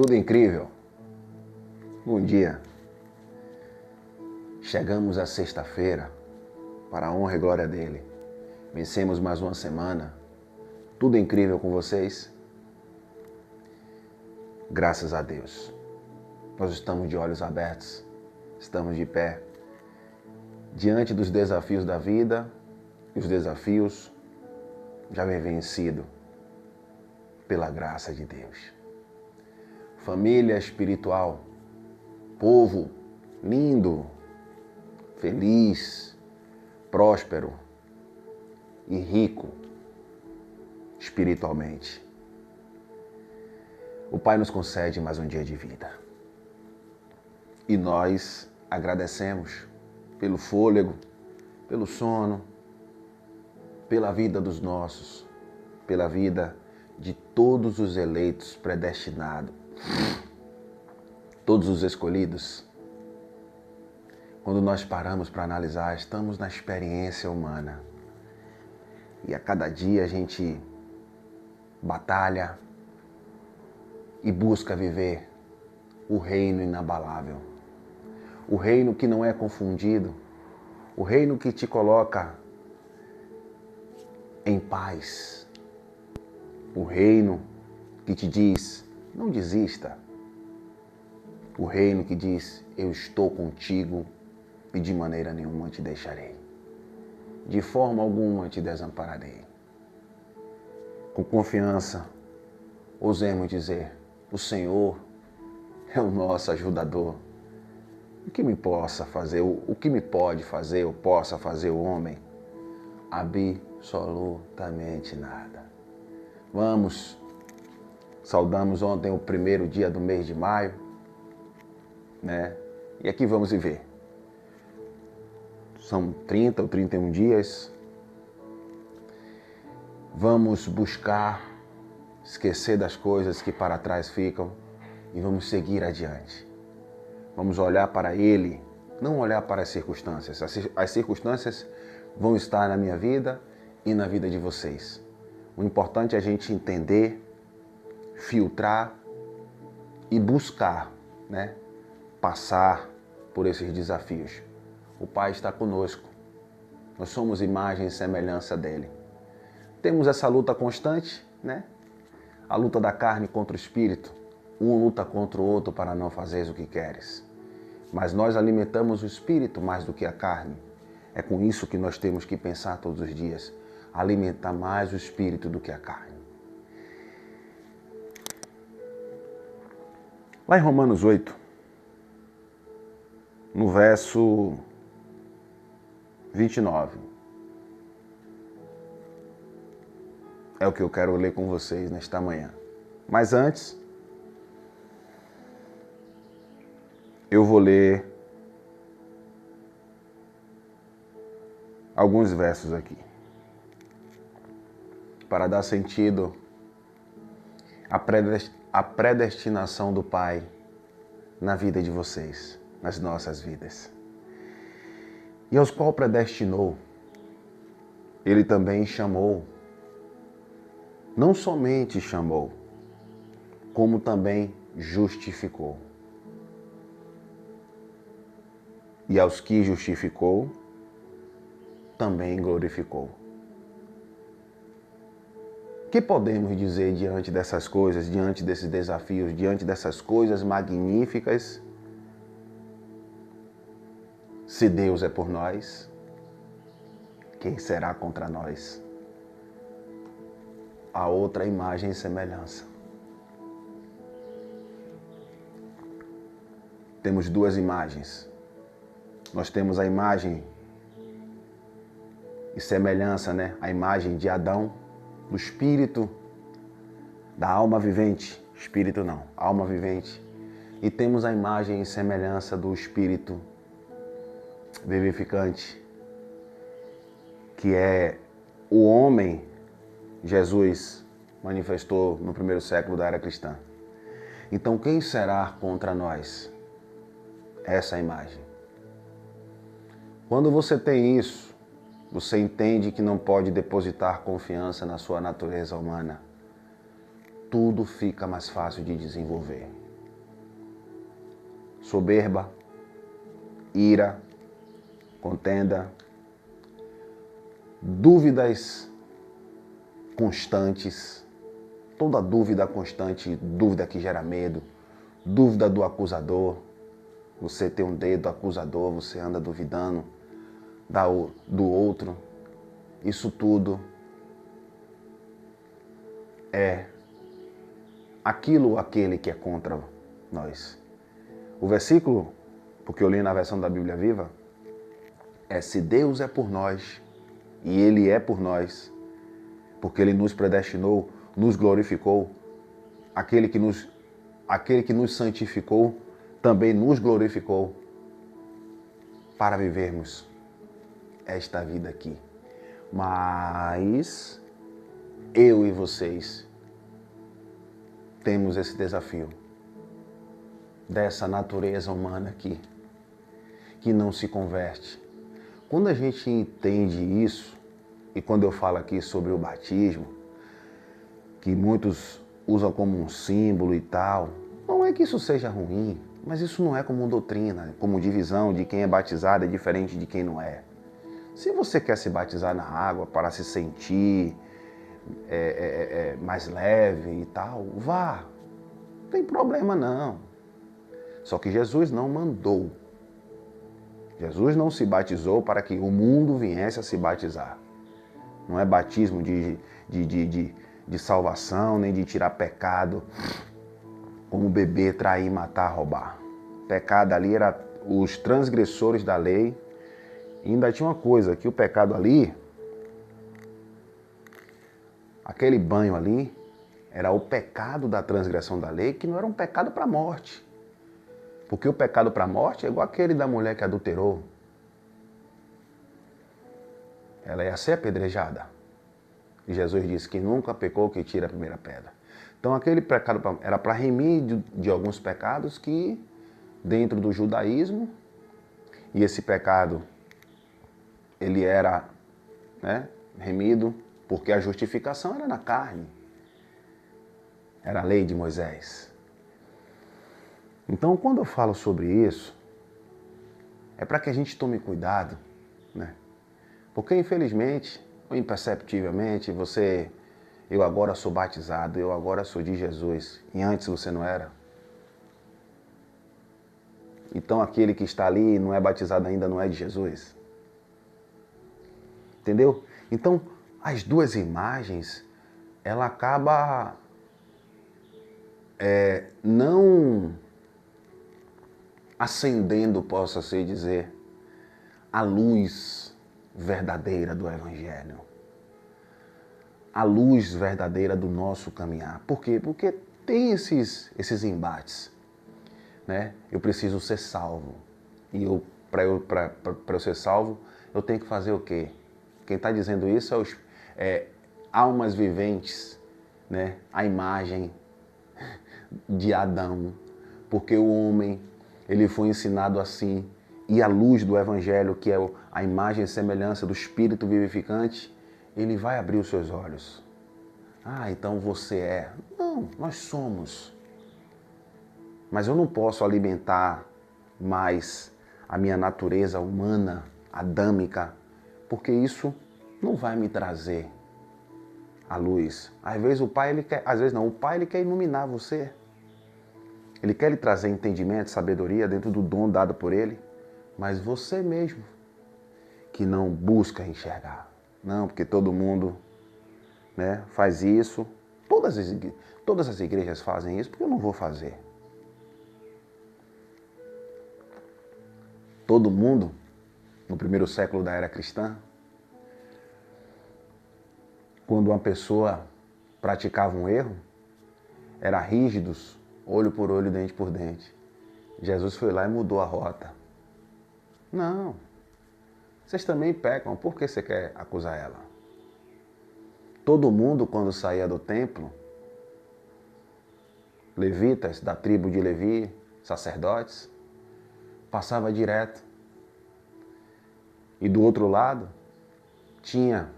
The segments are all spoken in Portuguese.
Tudo incrível. Bom dia. Chegamos à sexta-feira, para a honra e glória dele. Vencemos mais uma semana. Tudo incrível com vocês? Graças a Deus. Nós estamos de olhos abertos, estamos de pé, diante dos desafios da vida, e os desafios já vem vencido pela graça de Deus. Família espiritual, povo lindo, feliz, próspero e rico espiritualmente. O Pai nos concede mais um dia de vida. E nós agradecemos pelo fôlego, pelo sono, pela vida dos nossos, pela vida de todos os eleitos predestinados, todos os escolhidos. Quando nós paramos para analisar, estamos na experiência humana. E a cada dia a gente batalha e busca viver o reino inabalável. O reino que não é confundido. O reino que te coloca em paz. O reino que te diz, não desista. O reino que diz, eu estou contigo e de maneira nenhuma te deixarei. De forma alguma te desampararei. Com confiança, ousemos dizer, o Senhor é o nosso ajudador. O que me possa fazer, o que me pode fazer, ou possa fazer o homem? Absolutamente nada. Vamos, saudamos ontem o primeiro dia do mês de maio, né? E aqui vamos viver. São 30 ou 31 dias. Vamos buscar esquecer das coisas que para trás ficam e vamos seguir adiante. Vamos olhar para Ele, não olhar para as circunstâncias. As circunstâncias vão estar na minha vida e na vida de vocês. O importante é a gente entender, filtrar e buscar, né? Passar por esses desafios. O Pai está conosco. Nós somos imagem e semelhança dEle. Temos essa luta constante, né? A luta da carne contra o espírito. Um luta contra o outro para não fazeres o que queres. Mas nós alimentamos o espírito mais do que a carne. É com isso que nós temos que pensar todos os dias. Alimentar mais o espírito do que a carne. Lá em Romanos 8, no verso 29, é o que eu quero ler com vocês nesta manhã. Mas antes, eu vou ler alguns versos aqui, para dar sentido à predestinação do Pai na vida de vocês, nas nossas vidas. E aos qual predestinou, Ele também chamou. Não somente chamou, como também justificou. E aos que justificou, também glorificou. O que podemos dizer diante dessas coisas, diante desses desafios, diante dessas coisas magníficas? Se Deus é por nós, quem será contra nós? A outra imagem e semelhança. Temos duas imagens. Nós temos a imagem e semelhança, né? A imagem de Adão, do espírito, da alma vivente. Espírito não, alma vivente. E temos a imagem e semelhança do espírito vivificante, que é o homem. Jesus manifestou no primeiro século da era cristã. Então, quem será contra nós? Essa é a imagem. Quando você tem isso, você entende que não pode depositar confiança na sua natureza humana. Tudo fica mais fácil de desenvolver. soberba, ira, contenda, dúvidas constantes, toda dúvida constante, dúvida que gera medo, dúvida do acusador, você tem um dedo acusador, você anda duvidando do outro, isso tudo é aquilo ou aquele que é contra nós. O versículo, porque eu li na versão da Bíblia Viva, é: se Deus é por nós, e Ele é por nós, porque Ele nos predestinou, nos glorificou, aquele que nos santificou, também nos glorificou para vivermos esta vida aqui. Mas eu e vocês temos esse desafio dessa natureza humana aqui, que não se converte. Quando a gente entende isso, e quando eu falo aqui sobre o batismo, que muitos usam como um símbolo e tal, não é que isso seja ruim, mas isso não é como doutrina, como divisão de quem é batizado é diferente de quem não é. Se você quer se batizar na água para se sentir mais leve e tal, vá. Não tem problema não. Só que Jesus não mandou. Jesus não se batizou para que o mundo viesse a se batizar. Não é batismo de salvação, nem de tirar pecado, como beber, trair, matar, roubar. Pecado ali era os transgressores da lei. E ainda tinha uma coisa, que o pecado ali, aquele banho ali, era o pecado da transgressão da lei, que não era um pecado para a morte. Porque o pecado para a morte é igual aquele da mulher que adulterou. Ela ia ser apedrejada. E Jesus disse que nunca pecou que tira a primeira pedra. Então aquele pecado era para remir de alguns pecados que, dentro do judaísmo, e esse pecado, ele era remido, porque a justificação era na carne. Era a lei de Moisés. Então, quando eu falo sobre isso, é para que a gente tome cuidado, né? Porque, infelizmente, ou imperceptivelmente, eu agora sou batizado, eu agora sou de Jesus, e antes você não era. Então, aquele que está ali e não é batizado ainda não é de Jesus. Entendeu? Então, as duas imagens, ela acaba não acendendo, posso assim dizer, a luz verdadeira do Evangelho. A luz verdadeira do nosso caminhar. Por quê? Porque tem esses embates, né? Eu preciso ser salvo. E para eu ser salvo, eu tenho que fazer o quê? Quem está dizendo isso é almas viventes, né? A imagem de Adão. Porque o homem, ele foi ensinado assim. E a luz do Evangelho, que é a imagem e semelhança do Espírito vivificante, ele vai abrir os seus olhos. Ah, então você é. Não, nós somos. Mas eu não posso alimentar mais a minha natureza humana, adâmica, porque isso não vai me trazer a luz. Às vezes o Pai, o Pai ele quer iluminar você. Ele quer lhe trazer entendimento, sabedoria dentro do dom dado por Ele, mas você mesmo que não busca enxergar. Não, porque todo mundo, né, faz isso. Todas as igrejas fazem isso, porque eu não vou fazer. Todo mundo, no primeiro século da era cristã, quando uma pessoa praticava um erro, era rígidos, olho por olho, dente por dente. Jesus foi lá e mudou a rota. Não. Vocês também pecam, por que você quer acusar ela? Todo mundo, quando saía do templo, levitas da tribo de Levi, sacerdotes, passava direto. E do outro lado, tinha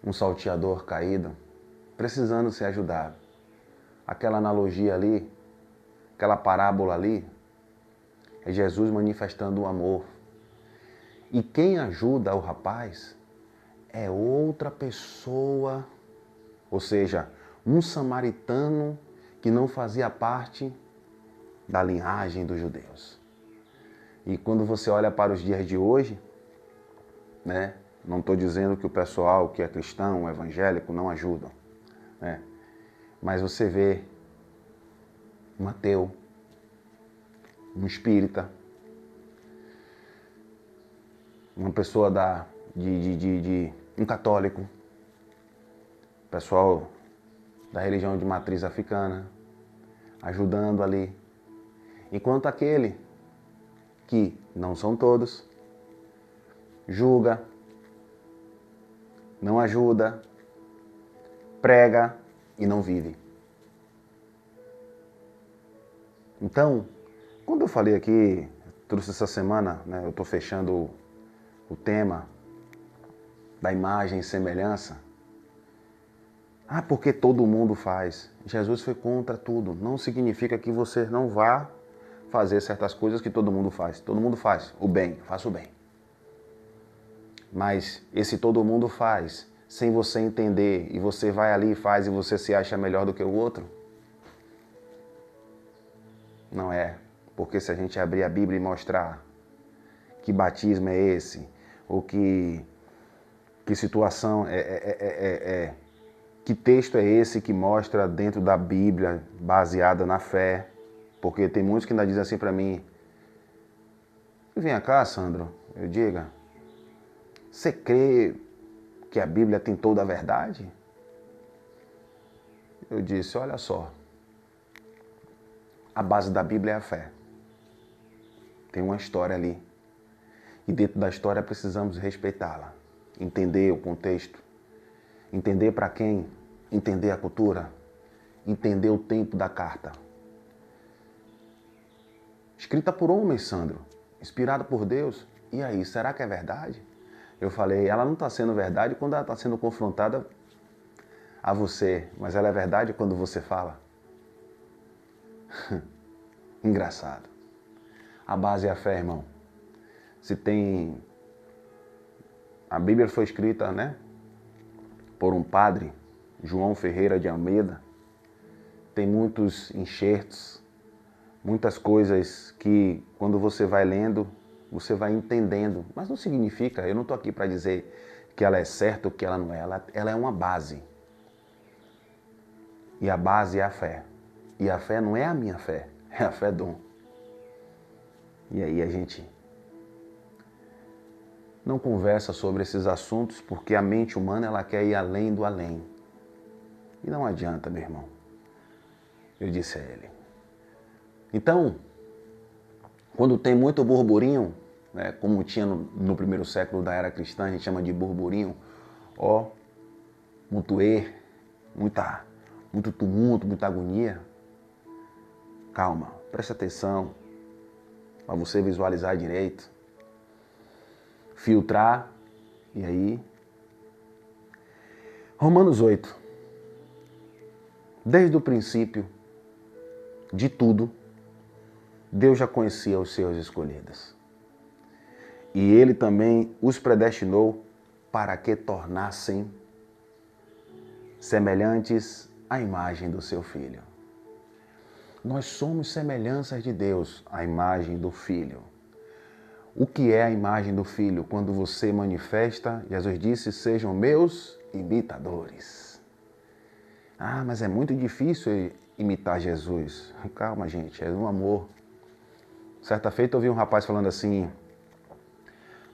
um salteador caído, precisando ser ajudado. Aquela analogia ali aquela parábola ali, é Jesus manifestando o amor. E quem ajuda o rapaz é outra pessoa, ou seja, um samaritano que não fazia parte da linhagem dos judeus. E quando você olha para os dias de hoje, né, não estou dizendo que o pessoal que é cristão, evangélico, não ajudam, né? Mas você vê um ateu, um espírita, uma pessoa um católico, pessoal da religião de matriz africana, ajudando ali. Enquanto aquele que não são todos, julga, não ajuda, prega e não vive. Então, quando eu falei aqui, trouxe essa semana, né, eu estou fechando o tema da imagem e semelhança. Ah, porque todo mundo faz. Jesus foi contra tudo. Não significa que você não vá fazer certas coisas que todo mundo faz. Todo mundo faz o bem, faça o bem. Mas esse todo mundo faz sem você entender e você vai ali e faz e você se acha melhor do que o outro, não é. Porque se a gente abrir a Bíblia e mostrar que batismo é esse, ou que situação que texto é esse que mostra dentro da Bíblia, baseada na fé, porque tem muitos que ainda dizem assim para mim, vem cá, Sandro, eu diga, você crê que a Bíblia tem toda a verdade? Eu disse, olha só, a base da Bíblia é a fé. Tem uma história ali. E dentro da história precisamos respeitá-la, entender o contexto, entender para quem, entender a cultura, entender o tempo da carta. Escrita por homens, Sandro, inspirada por Deus. E aí, será que é verdade? Eu falei, ela não está sendo verdade quando ela está sendo confrontada a você, mas ela é verdade quando você fala. Engraçado. A base é a fé, irmão. Se tem... A Bíblia foi escrita, né, por um padre, João Ferreira de Almeida. Tem muitos enxertos, muitas coisas que quando você vai lendo, você vai entendendo. Mas não significa, eu não estou aqui para dizer que ela é certa ou que ela não é. Ela é uma base. E a base é a fé. E a fé não é a minha fé, é a fé Dom. E aí a gente não conversa sobre esses assuntos porque a mente humana ela quer ir além do além. E não adianta, meu irmão. Eu disse a ele. Então, quando tem muito burburinho, né, como tinha no primeiro século da era cristã, a gente chama de burburinho, ó, muito muito tumulto, muita agonia. Calma, preste atenção, para você visualizar direito, filtrar, e aí... Romanos 8. Desde o princípio de tudo, Deus já conhecia os seus escolhidos. E Ele também os predestinou para que tornassem semelhantes à imagem do seu Filho. Nós somos semelhanças de Deus, à imagem do Filho. O que é a imagem do Filho? Quando você manifesta, Jesus disse, sejam meus imitadores. Ah, mas é muito difícil imitar Jesus. Calma, gente, é um amor. Certa feita eu ouvi um rapaz falando assim,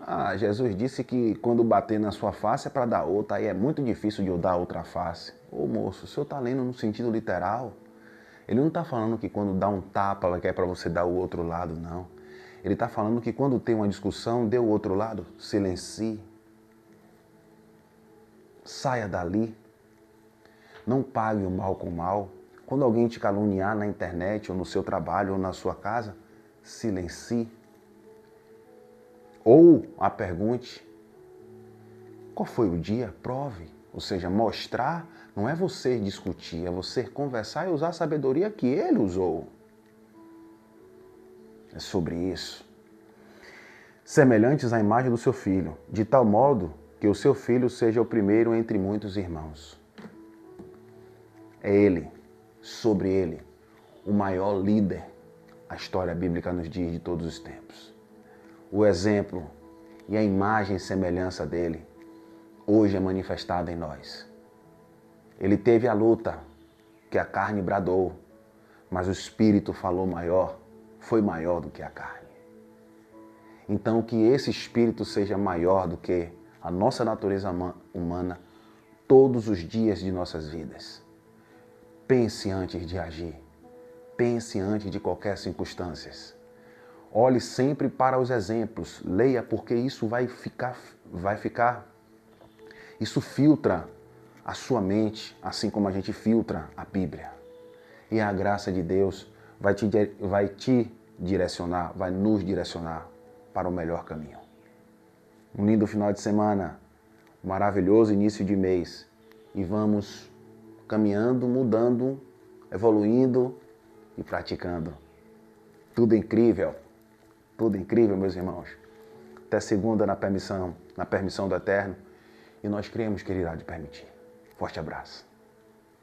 ah, Jesus disse que quando bater na sua face é para dar outra, aí é muito difícil de eu dar outra face. Ô moço, o senhor está lendo no sentido literal? Ele não está falando que quando dá um tapa é para você dar o outro lado, não. Ele está falando que quando tem uma discussão, dê o outro lado, silencie. Saia dali. Não pague o mal com o mal. Quando alguém te caluniar na internet, ou no seu trabalho, ou na sua casa, silencie. Ou a pergunte, qual foi o dia? Prove. Ou seja, mostrar não é você discutir, é você conversar e usar a sabedoria que ele usou. É sobre isso. Semelhantes à imagem do seu filho, de tal modo que o seu filho seja o primeiro entre muitos irmãos. É ele, sobre ele, o maior líder, a história bíblica nos diz, de todos os tempos. O exemplo e a imagem e semelhança dele hoje é manifestada em nós. Ele teve a luta que a carne bradou, mas o Espírito falou maior, foi maior do que a carne. Então que esse Espírito seja maior do que a nossa natureza humana todos os dias de nossas vidas. Pense antes de agir. Pense antes de qualquer circunstância. Olhe sempre para os exemplos. Leia, porque isso vai ficar. Isso filtra a sua mente, assim como a gente filtra a Bíblia. E a graça de Deus vai te direcionar, vai nos direcionar para o melhor caminho. Um lindo final de semana, um maravilhoso início de mês. E vamos caminhando, mudando, evoluindo e praticando. Tudo incrível, meus irmãos. Até segunda na permissão do Eterno. E nós cremos que Ele irá te permitir. Forte abraço.